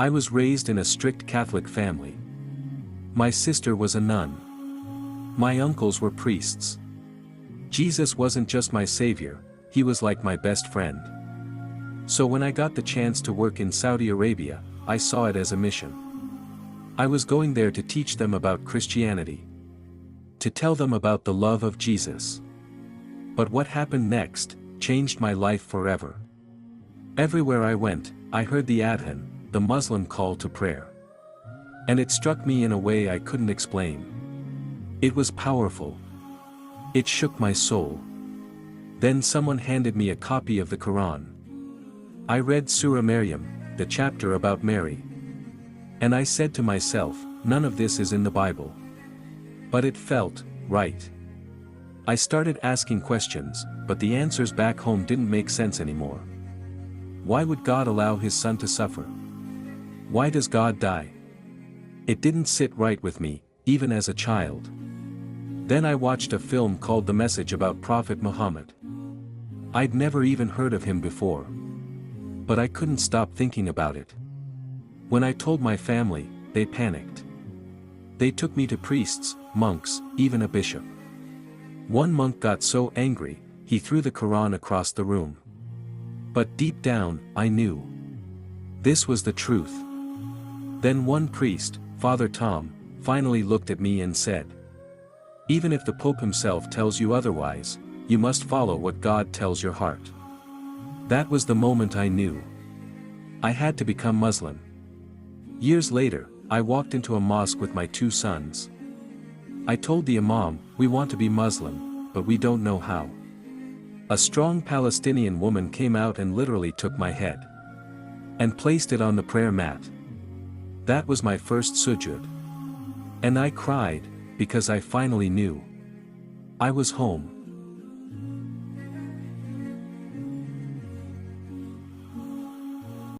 I was raised in a strict Catholic family. My sister was a nun. My uncles were priests. Jesus wasn't just my savior, he was like my best friend. So when I got the chance to work in Saudi Arabia, I saw it as a mission. I was going there to teach them about Christianity. To tell them about the love of Jesus. But what happened next changed my life forever. Everywhere I went, I heard the adhan, the Muslim call to prayer. And it struck me in a way I couldn't explain. It was powerful. It shook my soul. Then someone handed me a copy of the Qur'an. I read Surah Maryam, the chapter about Mary. And I said to myself, none of this is in the Bible. But it felt right. I started asking questions, but the answers back home didn't make sense anymore. Why would God allow his son to suffer? Why does God die? It didn't sit right with me, even as a child. Then I watched a film called The Message about Prophet Muhammad. I'd never even heard of him before. But I couldn't stop thinking about it. When I told my family, they panicked. They took me to priests, monks, even a bishop. One monk got so angry, he threw the Quran across the room. But deep down, I knew. This was the truth. Then one priest, Father Tom, finally looked at me and said, even if the Pope himself tells you otherwise, you must follow what God tells your heart. That was the moment I knew. I had to become Muslim. Years later, I walked into a mosque with my two sons. I told the imam, we want to be Muslim, but we don't know how. A strong Palestinian woman came out and literally took my head and placed it on the prayer mat. That was my first sujud. And I cried, because I finally knew. I was home.